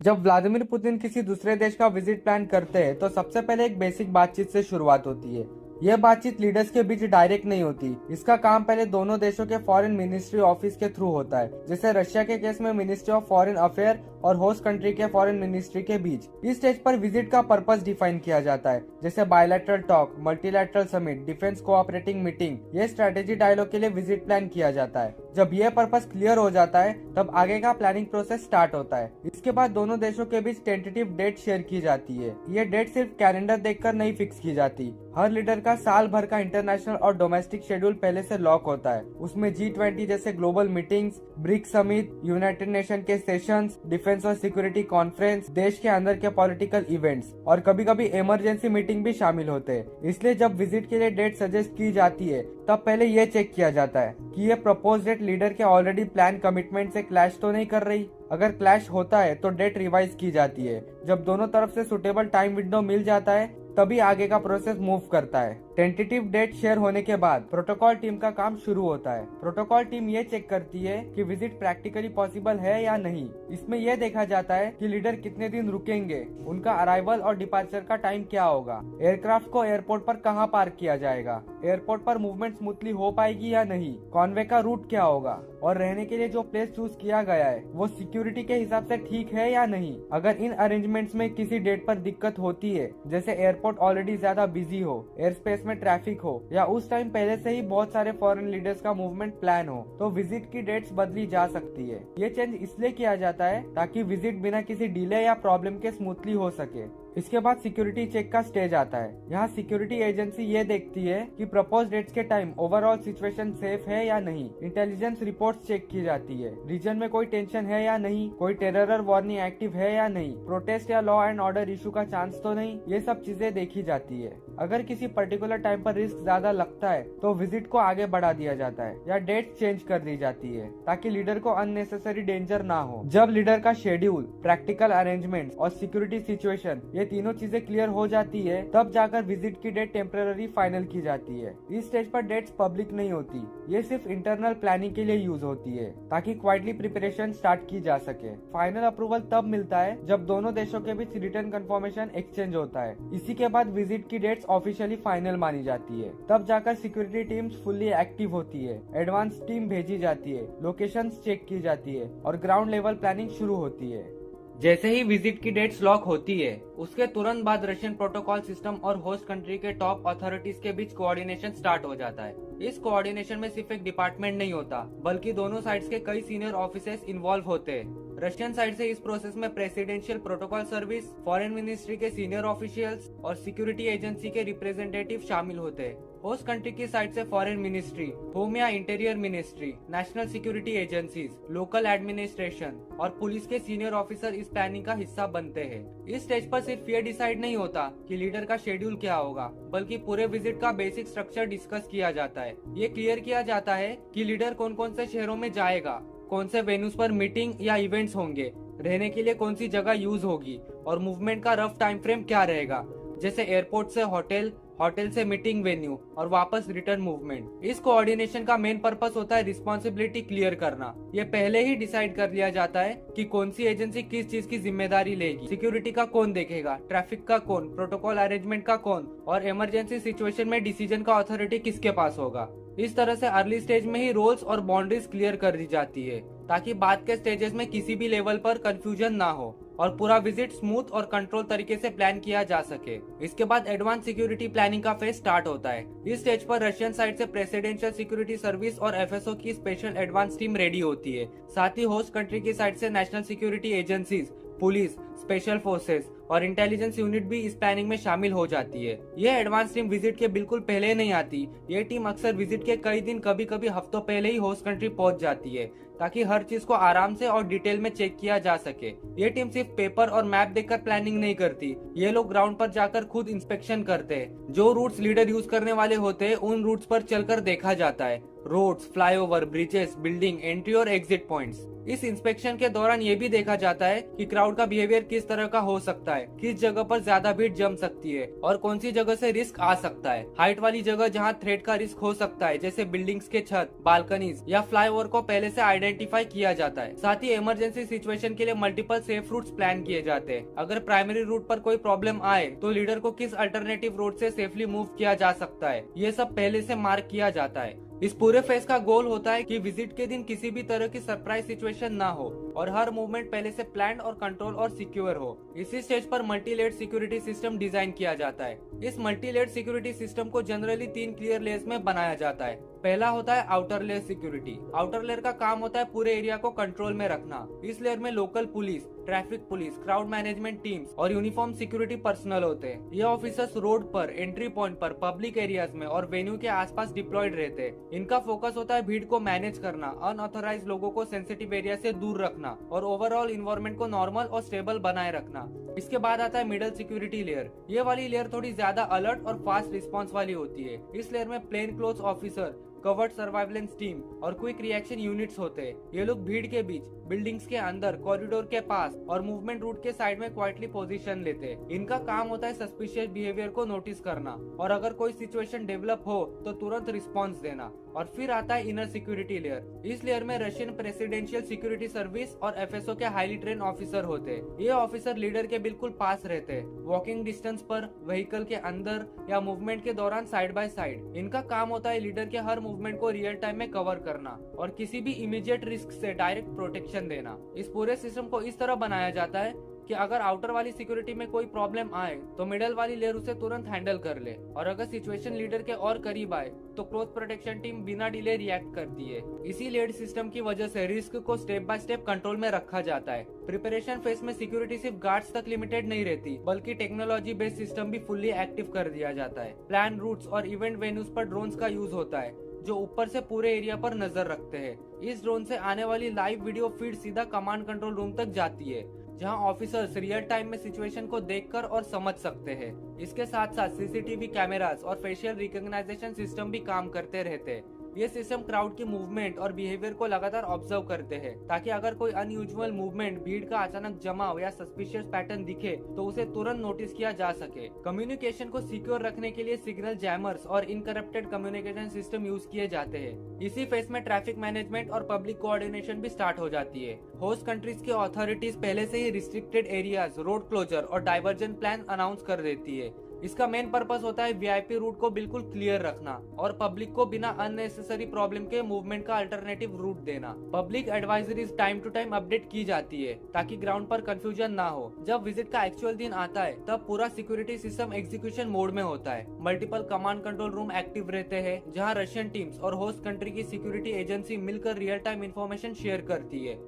जब Vladimir Putin किसी दूसरे देश का विजिट प्लान करते हैं तो सबसे पहले एक बेसिक बातचीत से शुरुआत होती है। यह बातचीत लीडर्स के बीच डायरेक्ट नहीं होती। इसका काम पहले दोनों देशों के फॉरेन मिनिस्ट्री ऑफिस के थ्रू होता है, जैसे रशिया के केस में मिनिस्ट्री ऑफ फॉरेन अफेयर और होस्ट कंट्री के फॉरेन मिनिस्ट्री के बीच। इस स्टेज पर विजिट का पर्पस डिफाइन किया जाता है, जैसे bilateral talk, multilateral summit, defence cooperating meeting. ये स्ट्रेटेजी डायलॉग के लिए विजिट प्लान किया जाता है। जब यह पर्पस क्लियर हो जाता है तब आगे का प्लानिंग प्रोसेस स्टार्ट होता है। इसके बाद दोनों देशों के बीच टेंटेटिव डेट शेयर की जाती है। ये डेट सिर्फ कैलेंडर देखकर नहीं फिक्स की जाती। हर लीडर का साल भर का इंटरनेशनल और डोमेस्टिक शेड्यूल पहले से लॉक होता है। उसमें G20 जैसे global meetings, BRICS summit, United Nation के सेशंस, डिफेंस और सिक्योरिटी कॉन्फ्रेंस, देश के अंदर के पॉलिटिकल इवेंट्स और कभी कभी इमरजेंसी मीटिंग भी शामिल होते हैं। इसलिए जब विजिट के लिए डेट सजेस्ट की जाती है तब पहले ये चेक किया जाता है कि ये प्रपोज डेट लीडर के ऑलरेडी प्लान कमिटमेंट से क्लैश तो नहीं कर रही। अगर क्लैश होता है तो डेट रिवाइज की जाती है। जब दोनों तरफ से सुटेबल टाइम विंडो मिल जाता है तभी आगे का प्रोसेस मूव करता है। टेंटेटिव डेट शेयर होने के बाद प्रोटोकॉल टीम का काम शुरू होता है। प्रोटोकॉल टीम ये चेक करती है कि विजिट प्रैक्टिकली पॉसिबल है या नहीं। इसमें यह देखा जाता है कि लीडर कितने दिन रुकेंगे, उनका अराइवल और डिपार्चर का टाइम क्या होगा, एयरक्राफ्ट को एयरपोर्ट पर कहां पार्क किया जाएगा, एयरपोर्ट पर मूवमेंट स्मूथली हो पाएगी या नहीं, कॉन्वे का रूट क्या होगा और रहने के लिए जो प्लेस चूज किया गया है वो सिक्योरिटी के हिसाब से ठीक है या नहीं। अगर इन अरेंजमेंट्स में किसी डेट पर दिक्कत होती है, जैसे एयरपोर्ट ऑलरेडी ज्यादा बिजी हो, एयर स्पेस में ट्रैफिक हो या उस टाइम पहले से ही बहुत सारे फॉरेन लीडर्स का मूवमेंट प्लान हो, तो विजिट की डेट्स बदली जा सकती है। ये चेंज इसलिए किया जाता है ताकि विजिट बिना किसी डिले या प्रॉब्लम के स्मूथली हो सके। इसके बाद सिक्योरिटी चेक का स्टेज आता है। यहाँ सिक्योरिटी एजेंसी ये देखती है कि प्रपोज डेट्स के टाइम ओवरऑल सिचुएशन सेफ है या नहीं। इंटेलिजेंस रिपोर्ट्स चेक की जाती है, रीजन में कोई टेंशन है या नहीं, कोई टेरर वार्निंग एक्टिव है या नहीं, प्रोटेस्ट या लॉ एंड ऑर्डर इशू का चांस तो नहीं। ये सब चीजें देखी जाती है। अगर किसी पर्टिकुलर टाइम पर रिस्क ज्यादा लगता है तो विजिट को आगे बढ़ा दिया जाता है या डेट चेंज कर दी जाती है ताकि लीडर को अननेसेसरी डेंजर ना हो। जब लीडर का शेड्यूल, प्रैक्टिकल अरेंजमेंट्स और सिक्योरिटी सिचुएशन ये तीनों चीजें क्लियर हो जाती है तब जाकर विजिट की डेट टेम्पररी फाइनल की जाती है। इस स्टेज पर डेट्स पब्लिक नहीं होती, ये सिर्फ इंटरनल प्लानिंग के लिए यूज होती है ताकि क्वाइटली प्रिपरेशन स्टार्ट की जा सके। फाइनल अप्रूवल तब मिलता है जब दोनों देशों के बीच रिटर्न कंफर्मेशन एक्सचेंज होता है। इसी के बाद विजिट की डेट्स ऑफिशियली फाइनल मानी जाती है। तब जाकर सिक्योरिटी टीम्स फुल्ली एक्टिव होती है, एडवांस टीम भेजी जाती है, लोकेशंस चेक की जाती है और ग्राउंड लेवल प्लानिंग शुरू होती है। जैसे ही विजिट की डेट्स लॉक होती है उसके तुरंत बाद रशियन प्रोटोकॉल सिस्टम और होस्ट कंट्री के टॉप अथॉरिटीज के बीच कोऑर्डिनेशन स्टार्ट हो जाता है। इस कोऑर्डिनेशन में सिर्फ एक डिपार्टमेंट नहीं होता बल्कि दोनों साइड्स के कई सीनियर ऑफिसर्स इन्वॉल्व होते हैं। रशियन साइड से इस प्रोसेस में presidential protocol service, foreign ministry के सीनियर ऑफिशियल्स और सिक्योरिटी एजेंसी के रिप्रेजेंटेटिव शामिल होते हैं। होस्ट कंट्री की साइड से फॉरेन मिनिस्ट्री, होम या interior ministry, national security agencies, local administration और पुलिस के सीनियर ऑफिसर इस प्लानिंग का हिस्सा बनते हैं। इस स्टेज पर सिर्फ ये डिसाइड नहीं होता कि लीडर का शेड्यूल क्या होगा, बल्कि पूरे विजिट का बेसिक स्ट्रक्चर डिस्कस किया जाता है। ये क्लियर किया जाता है कि लीडर कौन कौन से शहरों में जाएगा, कौन से वेन्यूज पर मीटिंग या इवेंट्स होंगे, रहने के लिए कौन सी जगह यूज होगी और मूवमेंट का रफ टाइम फ्रेम क्या रहेगा, जैसे एयरपोर्ट से होटल, होटल से मीटिंग वेन्यू और वापस रिटर्न मूवमेंट। इस कोऑर्डिनेशन का मेन पर्पस होता है रिस्पॉन्सिबिलिटी क्लियर करना। ये पहले ही डिसाइड कर लिया जाता है कि कौन सी एजेंसी किस चीज की जिम्मेदारी लेगी, सिक्योरिटी का कौन देखेगा, ट्रैफिक का कौन, प्रोटोकॉल अरेंजमेंट का कौन और इमरजेंसी सिचुएशन में डिसीजन का अथॉरिटी किसके पास होगा। इस तरह से अर्ली स्टेज में ही रोल्स और बाउंड्रीज क्लियर कर दी जाती है ताकि बाद के स्टेजेस में किसी भी लेवल पर कंफ्यूजन ना हो और पूरा विजिट स्मूथ और कंट्रोल तरीके से प्लान किया जा सके। इसके बाद एडवांस सिक्योरिटी प्लानिंग का फेज स्टार्ट होता है। इस स्टेज पर रशियन साइड से प्रेसिडेंशियल सिक्योरिटी सर्विस और एफएसओ की स्पेशल एडवांस टीम रेडी होती है। साथ ही होस्ट कंट्री की साइड से national security agencies, police, special forces और इंटेलिजेंस यूनिट भी इस प्लानिंग में शामिल हो जाती है। यह एडवांस टीम विजिट के बिल्कुल पहले नहीं आती। ये टीम अक्सर विजिट के कई दिन, कभी कभी हफ्तों पहले ही होस्ट कंट्री पहुंच जाती है ताकि हर चीज को आराम से और डिटेल में चेक किया जा सके। ये टीम सिर्फ पेपर और मैप देखकर प्लानिंग नहीं करती, ये लोग ग्राउंड पर जाकर खुद इंस्पेक्शन करते हैं। जो रूट्स लीडर यूज करने वाले होते हैं उन रूट्स पर चलकर देखा जाता है। Roads, flyover, bridges, building, entry और एग्जिट पॉइंट्स इस इंस्पेक्शन के दौरान ये भी देखा जाता है कि क्राउड का बिहेवियर किस तरह का हो सकता है, किस जगह पर ज्यादा भीड़ जम सकती है और कौन सी जगह से रिस्क आ सकता है। हाइट वाली जगह जहाँ थ्रेट का रिस्क हो सकता है, जैसे बिल्डिंग्स के छत, बालकनीज या फ्लाईओवर को पहले से आइडेंटिफाई किया जाता है। साथ ही इमरजेंसी सिचुएशन के लिए मल्टीपल सेफ रूट्स प्लान किए जाते हैं। अगर प्राइमरी रूट पर कोई प्रॉब्लम आए तो लीडर को किस अल्टरनेटिव रूट से सेफली मूव किया जा सकता है, ये सब पहले से मार्क किया जाता है। इस पूरे फेज का गोल होता है कि विजिट के दिन किसी भी तरह की सरप्राइज सिचुएशन ना हो और हर मूवमेंट पहले से प्लान और कंट्रोल और सिक्योर हो। इसी स्टेज पर multi layer security system design किया जाता है। इस मल्टी लेयर सिक्योरिटी सिस्टम को जनरली 3 क्लियर लेयर्स में बनाया जाता है। पहला होता है outer layer security. Outer layer का काम होता है पूरे एरिया को कंट्रोल में रखना। इस लेयर में local police, traffic police, crowd management teams और यूनिफॉर्म सिक्योरिटी पर्सनल होते हैं। ये ऑफिसर्स रोड पर, एंट्री पॉइंट पर, पब्लिक एरियाज में और वेन्यू के आसपास डिप्लॉयड रहते हैं। इनका फोकस होता है भीड़ को मैनेज करना, अनऑथराइज्ड लोगों को सेंसिटिव एरिया से दूर रखना और ओवरऑल इन्वायरमेंट को नॉर्मल और स्टेबल बनाए रखना। इसके बाद आता है मिडल सिक्योरिटी लेयर। ये वाली लेयर थोड़ी ज्यादा अलर्ट और फास्ट रिस्पॉन्स वाली होती है। इस लेयर में plain cloth officer, covered surveillance team और क्विक रिएक्शन यूनिट्स होते हैं। ये लोग भीड़ के बीच, बिल्डिंग्स के अंदर, कॉरिडोर के पास और मूवमेंट रूट के साइड में क्वाइटली पोजीशन लेते हैं। इनका काम होता है सस्पिशियस बिहेवियर को नोटिस करना और अगर कोई सिचुएशन डेवलप हो तो तुरंत रिस्पॉन्स देना। और फिर आता है इनर सिक्योरिटी लेयर। इस लेयर में रशियन प्रेसिडेंशियल सिक्योरिटी सर्विस और एफएसओ के हाईली ट्रेन ऑफिसर होते हैं। ये ऑफिसर लीडर के बिल्कुल पास रहते हैं, वॉकिंग डिस्टेंस पर, व्हीकल के अंदर या मूवमेंट के दौरान साइड बाय साइड। इनका काम होता है लीडर के हर मूवमेंट को रियल टाइम में कवर करना और किसी भी इमीडिएट रिस्क से डायरेक्ट प्रोटेक्शन देना। इस पूरे सिस्टम को इस तरह बनाया जाता है कि अगर आउटर वाली सिक्योरिटी में कोई प्रॉब्लम आए तो मिडल वाली लेयर उसे तुरंत हैंडल कर ले और अगर सिचुएशन लीडर के और करीब आए तो क्लोज प्रोटेक्शन टीम बिना डिले रिएक्ट करती है। इसी लेड सिस्टम की वजह से रिस्क को स्टेप बाय स्टेप कंट्रोल में रखा जाता है। प्रिपरेशन फेज में सिक्योरिटी सिर्फ गार्ड्स तक लिमिटेड नहीं रहती, बल्कि टेक्नोलॉजी बेस्ड सिस्टम भी फुल्ली एक्टिव कर दिया जाता है। प्लान रूट्स और इवेंट वेन्यूज पर ड्रोन्स का यूज होता है जो ऊपर से पूरे एरिया पर नजर रखते हैं। इस ड्रोन से आने वाली लाइव वीडियो फीड सीधा कमांड कंट्रोल रूम तक जाती है, जहां ऑफिसर्स रियल टाइम में सिचुएशन को देखकर और समझ सकते हैं। इसके साथ साथ सीसीटीवी कैमरास और फेशियल रिकॉग्नाइजेशन सिस्टम भी काम करते रहते हैं। ये सिस्टम क्राउड की मूवमेंट और बिहेवियर को लगातार ऑब्जर्व करते हैं ताकि अगर कोई अनयूजुअल मूवमेंट, भीड़ का अचानक जमाव या सस्पिशियस पैटर्न दिखे तो उसे तुरंत नोटिस किया जा सके। कम्युनिकेशन को सिक्योर रखने के लिए सिग्नल जैमर्स और इनकरप्टेड कम्युनिकेशन सिस्टम यूज किए जाते हैं। इसी फेज में ट्रैफिक मैनेजमेंट और पब्लिक कोऑर्डिनेशन भी स्टार्ट हो जाती है। होस्ट कंट्रीज की अथॉरिटीज पहले से ही रिस्ट्रिक्टेड एरियाज, रोड क्लोजर और डाइवर्जन प्लान अनाउंस कर देती है। इसका मेन पर्पस होता है वीआईपी रूट को बिल्कुल क्लियर रखना और पब्लिक को बिना अननेसेसरी प्रॉब्लम के मूवमेंट का अल्टरनेटिव रूट देना। Public advisories time to time update की जाती है ताकि ग्राउंड पर कंफ्यूजन ना हो। जब विजिट का एक्चुअल दिन आता है तब पूरा सिक्योरिटी सिस्टम एग्जीक्यूशन मोड में होता है। Multiple command control room active रहते हैं जहां रशियन टीम्स और होस्ट कंट्री की सिक्योरिटी एजेंसी मिलकर रियल टाइम इंफॉर्मेशन शेयर करती है।